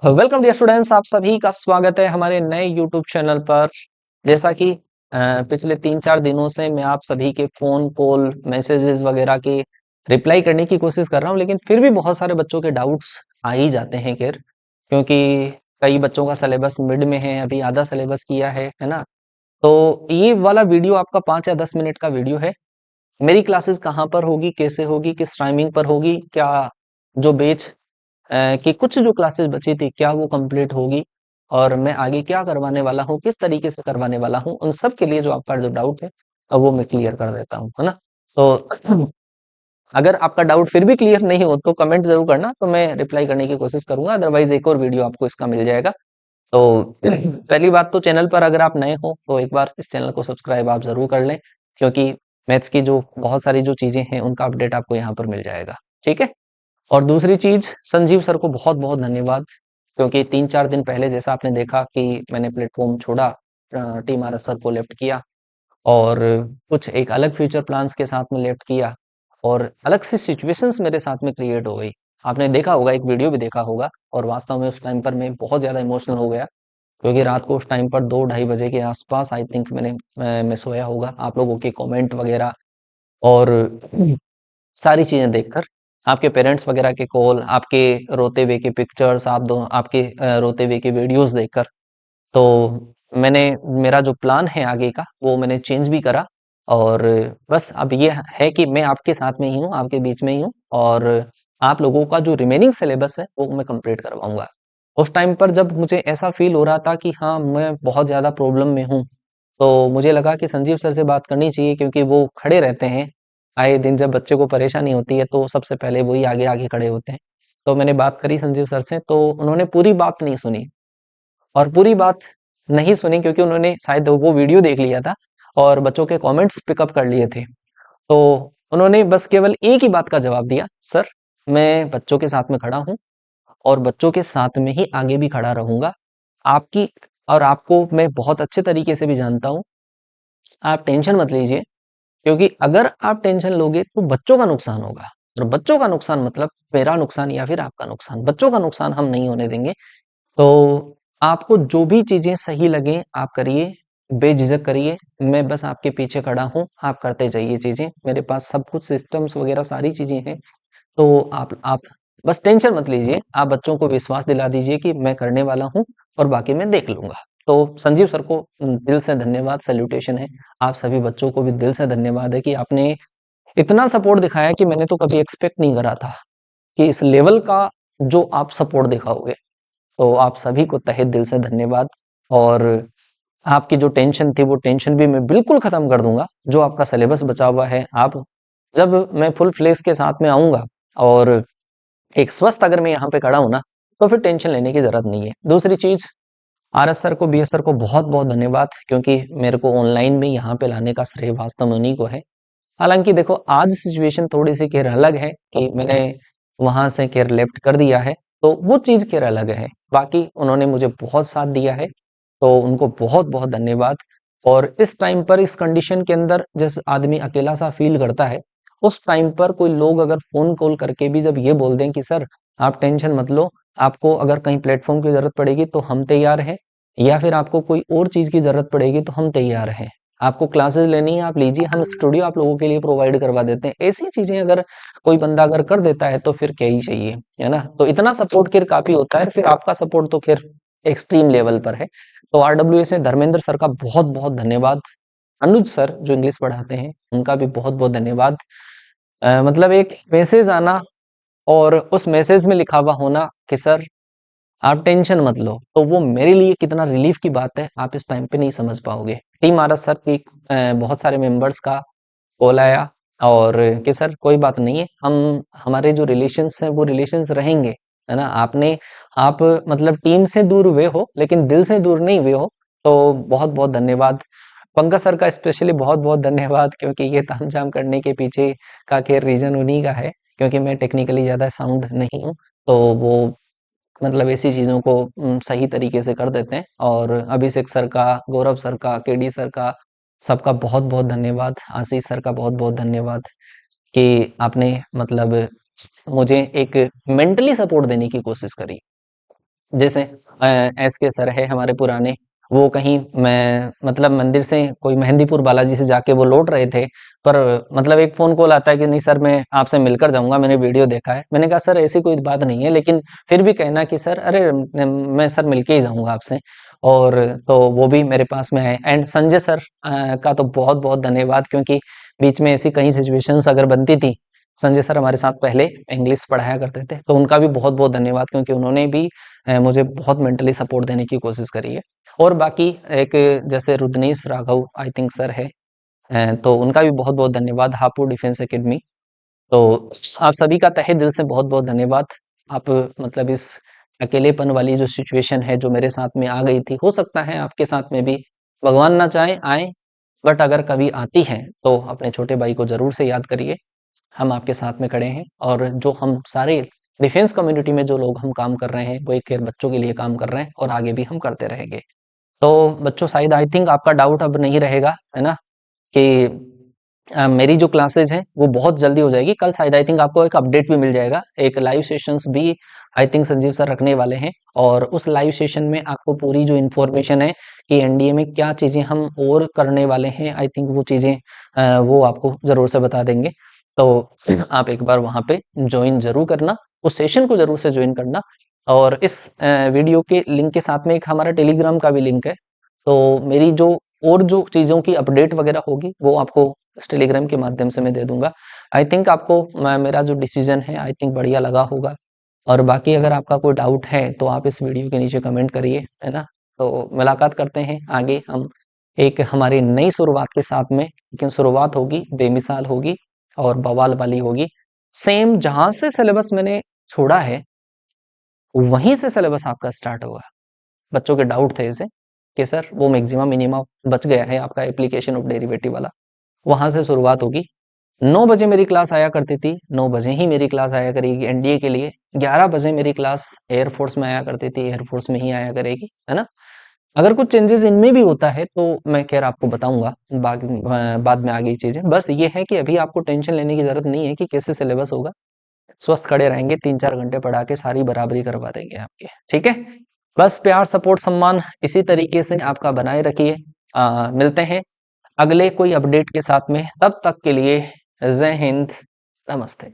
Welcome dear students, आप सभी का स्वागत है हमारे नए यूट्यूब चैनल पर। जैसा कि पिछले 3-4 दिनों से मैं आप सभी के फोन कॉल मैसेजेस वगैरह के रिप्लाई करने की कोशिश कर रहा हूं, लेकिन फिर भी बहुत सारे बच्चों के डाउट्स आ ही जाते हैं खैर, क्योंकि कई बच्चों का सिलेबस मिड में है, अभी आधा सिलेबस किया है ना। तो ये वाला वीडियो आपका 5 या 10 मिनट का वीडियो है। मेरी क्लासेस कहाँ पर होगी, कैसे होगी, किस टाइमिंग पर होगी, क्या जो बेच कि कुछ जो क्लासेस बची थी क्या वो कंप्लीट होगी, और मैं आगे क्या करवाने वाला हूँ, किस तरीके से करवाने वाला हूँ, उन सब के लिए जो आपका जो डाउट है अब वो मैं क्लियर कर देता हूँ, है ना। तो अगर आपका डाउट फिर भी क्लियर नहीं हो तो कमेंट जरूर करना, तो मैं रिप्लाई करने की कोशिश करूंगा, अदरवाइज एक और वीडियो आपको इसका मिल जाएगा। तो पहली बात तो चैनल पर अगर आप नए हो तो एक बार इस चैनल को सब्सक्राइब आप जरूर कर लें, क्योंकि मैथ्स की जो बहुत सारी जो चीजें हैं उनका अपडेट आपको यहाँ पर मिल जाएगा। ठीक है। और दूसरी चीज, संजीव सर को बहुत बहुत धन्यवाद, क्योंकि 3-4 दिन पहले जैसा आपने देखा कि मैंने प्लेटफॉर्म छोड़ा, टीम आर सर को लेफ्ट किया, और कुछ एक अलग फ्यूचर प्लान्स के साथ में लेफ्ट किया, और अलग सी सिचुएशंस मेरे साथ में क्रिएट हो गई। आपने देखा होगा, एक वीडियो भी देखा होगा, और वास्तव में उस टाइम पर मैं बहुत ज्यादा इमोशनल हो गया, क्योंकि रात को उस टाइम पर 2-2:30 बजे के आसपास आई थिंक मैं सोया होगा, आप लोगों के कमेंट वगैरह और सारी चीजें देखकर, आपके पेरेंट्स वगैरह के कॉल, आपके रोते हुए के पिक्चर्स, आपके रोते हुए के वीडियोस देखकर, तो मैंने मेरा जो प्लान है आगे का वो मैंने चेंज भी करा। और बस अब ये है कि मैं आपके साथ में ही हूँ, आपके बीच में ही हूँ, और आप लोगों का जो रिमेनिंग सिलेबस है वो मैं कंप्लीट करवाऊंगा। उस टाइम पर जब मुझे ऐसा फील हो रहा था कि हाँ मैं बहुत ज्यादा प्रॉब्लम में हूँ, तो मुझे लगा कि संजीव सर से बात करनी चाहिए, क्योंकि वो खड़े रहते हैं आए दिन। जब बच्चे को परेशानी होती है तो सबसे पहले वही आगे आगे खड़े होते हैं। तो मैंने बात करी संजीव सर से, तो उन्होंने पूरी बात नहीं सुनी, और पूरी बात नहीं सुनी क्योंकि उन्होंने शायद वो वीडियो देख लिया था और बच्चों के कमेंट्स पिकअप कर लिए थे। तो उन्होंने बस केवल एक ही बात का जवाब दिया, सर मैं बच्चों के साथ में खड़ा हूँ, और बच्चों के साथ में ही आगे भी खड़ा रहूंगा। आपकी और आपको मैं बहुत अच्छे तरीके से भी जानता हूँ, आप टेंशन मत लीजिए, क्योंकि अगर आप टेंशन लोगे तो बच्चों का नुकसान होगा, और बच्चों का नुकसान मतलब मेरा नुकसान या फिर आपका नुकसान, बच्चों का नुकसान हम नहीं होने देंगे। तो आपको जो भी चीजें सही लगे आप करिए, बेझिझक करिए, मैं बस आपके पीछे खड़ा हूँ, आप करते जाइए चीजें, मेरे पास सब कुछ सिस्टम्स वगैरह सारी चीजें हैं। तो आप बस टेंशन मत लीजिए, आप बच्चों को विश्वास दिला दीजिए कि मैं करने वाला हूँ और बाकी मैं देख लूंगा। तो संजीव सर को दिल से धन्यवाद, सैल्यूटेशन है। आप सभी बच्चों को भी दिल से धन्यवाद है कि आपने इतना सपोर्ट दिखाया कि मैंने तो कभी एक्सपेक्ट नहीं करा था कि इस लेवल का जो आप सपोर्ट दिखाओगे। तो आप सभी को तहे दिल से धन्यवाद। और आपकी जो टेंशन थी वो टेंशन भी मैं बिल्कुल खत्म कर दूंगा। जो आपका सिलेबस बचा हुआ है, आप जब मैं फुल फ्लेश के साथ में आऊंगा और एक स्वस्थ अगर मैं यहाँ पे खड़ा हूं ना, तो फिर टेंशन लेने की जरूरत नहीं है। दूसरी चीज, आर एस सर को, बी एस सर को बहुत बहुत धन्यवाद, क्योंकि मेरे को ऑनलाइन में यहाँ पे लाने का श्रेय वास्तव में उन्हीं को है। हालांकि देखो आज सिचुएशन थोड़ी सी केयर अलग है कि मैंने वहां से केयर लेफ्ट कर दिया है, तो वो चीज केयर अलग है। बाकी उन्होंने मुझे बहुत साथ दिया है, तो उनको बहुत बहुत धन्यवाद। और इस टाइम पर, इस कंडीशन के अंदर जैसे आदमी अकेला सा फील करता है, उस टाइम पर कोई लोग अगर फोन कॉल करके भी जब ये बोल दें कि सर आप टेंशन मत लो, आपको अगर कहीं प्लेटफॉर्म की जरूरत पड़ेगी तो हम तैयार हैं, या फिर आपको कोई और चीज की जरूरत पड़ेगी तो हम तैयार हैं, आपको क्लासेस लेनी है आप लीजिए, हम स्टूडियो आप लोगों के लिए प्रोवाइड करवा देते हैं, ऐसी चीजें अगर कोई बंदा अगर कर देता है तो फिर क्या ही चाहिए, है ना। तो इतना सपोर्ट फिर काफी होता है, फिर आपका सपोर्ट तो फिर एक्सट्रीम लेवल पर है। तो आरडब्ल्यू से धर्मेंद्र सर का बहुत बहुत धन्यवाद। अनुज सर जो इंग्लिश पढ़ाते हैं उनका भी बहुत बहुत धन्यवाद। मतलब एक मैसेज आना और उस मैसेज में लिखा हुआ होना कि सर आप टेंशन मत लो, तो वो मेरे लिए कितना रिलीफ की बात है आप इस टाइम पे नहीं समझ पाओगे। टीम आरएस सर की बहुत सारे मेंबर्स का कॉल आया, और कि सर कोई बात नहीं है, हम हमारे जो रिलेशंस हैं वो रिलेशंस रहेंगे, है ना। आप मतलब टीम से दूर हुए हो लेकिन दिल से दूर नहीं हुए हो। तो बहुत बहुत धन्यवाद। पंकज सर का स्पेशली बहुत बहुत धन्यवाद, क्योंकि ये तामझाम करने के पीछे का खैर रीजन उन्हीं का है, क्योंकि मैं टेक्निकली ज्यादा साउंड नहीं हूँ। तो वो मतलब ऐसी चीजों को सही तरीके से कर देते हैं। और अभिषेक सर का, गौरव सर का, केडी सर का, सबका बहुत बहुत धन्यवाद। आशीष सर का बहुत बहुत धन्यवाद कि आपने मतलब मुझे एक मेंटली सपोर्ट देने की कोशिश करी। जैसे एस के सर है हमारे पुराने, वो कहीं मैं मतलब मंदिर से कोई मेहंदीपुर बालाजी से जाके वो लौट रहे थे, पर मतलब एक फ़ोन कॉल आता है कि नहीं सर मैं आपसे मिलकर जाऊँगा, मैंने वीडियो देखा है। मैंने कहा सर ऐसी कोई बात नहीं है, लेकिन फिर भी कहना कि सर अरे मैं सर मिलके ही जाऊँगा आपसे। और तो वो भी मेरे पास में आए। एंड संजय सर का तो बहुत-बहुत धन्यवाद, क्योंकि बीच में ऐसी कई सिचुएशंस अगर बनती थी, संजय सर हमारे साथ पहले इंग्लिश पढ़ाया करते थे, तो उनका भी बहुत-बहुत धन्यवाद, क्योंकि उन्होंने भी मुझे बहुत मेंटली सपोर्ट देने की कोशिश करी है। और बाकी एक जैसे रुद्रनीश राघव आई थिंक सर है, तो उनका भी बहुत-बहुत धन्यवाद, हापुड़ डिफेंस एकेडमी। तो आप सभी का तहे दिल से बहुत-बहुत धन्यवाद। आप मतलब इस अकेलेपन वाली जो सिचुएशन है जो मेरे साथ में आ गई थी, हो सकता है आपके साथ में भी भगवान ना चाहे आए, बट अगर कभी आती है तो अपने छोटे भाई को ज़रूर से याद करिए। हम आपके साथ में खड़े हैं, और जो हम सारे डिफेंस कम्युनिटी में जो लोग हम काम कर रहे हैं, वो एक बच्चों के लिए काम कर रहे हैं, और आगे भी हम करते रहेंगे। तो बच्चों शायद आई थिंक आपका डाउट अब नहीं रहेगा, है ना? कि मेरी जो क्लासेस हैं वो बहुत जल्दी हो जाएगी। कल शायद आई थिंक आपको एक अपडेट भी मिल जाएगा। एक लाइव सेशंस भी आई थिंक संजीव सर रखने वाले हैं, और उस लाइव सेशन में आपको पूरी जो इन्फॉर्मेशन है कि एनडीए में क्या चीज़ें हम और करने वाले हैं, आई थिंक वो चीज़ें वो आपको ज़रूर से बता देंगे। तो आप एक बार वहाँ पे जॉइन ज़रूर करना, उस सेशन को ज़रूर से जॉइन करना। और इस वीडियो के लिंक के साथ में एक हमारा टेलीग्राम का भी लिंक है। तो मेरी जो और जो चीज़ों की अपडेट वगैरह होगी, वो आपको इस टेलीग्राम के माध्यम से मैं दे दूँगा। आई थिंक आपको मेरा जो डिसीज़न है आई थिंक बढ़िया लगा होगा। और बाकी अगर आपका कोई डाउट है तो आप इस वीडियो के नीचे कमेंट करिए, है ना? तो मुलाकात करते हैं आगे हम एक हमारी नई शुरुआत के साथ में, लेकिन शुरुआत होगी बेमिसाल होगी और बवाल वाली होगी। सेम जहाँ से सिलेबस मैंने छोड़ा है, वहीं से सिलेबस आपका स्टार्ट होगा। बच्चों के डाउट थे ऐसे कि सर वो मैक्सिमम मिनिमम बच गया है आपका एप्लीकेशन ऑफ डेरिवेटिव वाला, वहाँ से शुरुआत होगी। 9 बजे मेरी क्लास आया करती थी, 9 बजे ही मेरी क्लास आया करेगी एनडीए के लिए, 11 बजे मेरी क्लास एयरफोर्स में आया करती थी, एयरफोर्स में ही आया करेगी, है ना? अगर कुछ चेंजेस इनमें भी होता है तो मैं खैर आपको बताऊँगा बाद में आगे चीज़ें। बस ये है कि अभी आपको टेंशन लेने की ज़रूरत नहीं है कि कैसे सिलेबस होगा। स्वस्थ खड़े रहेंगे, 3-4 घंटे पढ़ा के सारी बराबरी करवा देंगे आपकी, ठीक है? बस प्यार, सपोर्ट, सम्मान इसी तरीके से आपका बनाए रखिए। मिलते हैं अगले कोई अपडेट के साथ में, तब तक के लिए जय हिंद, नमस्ते।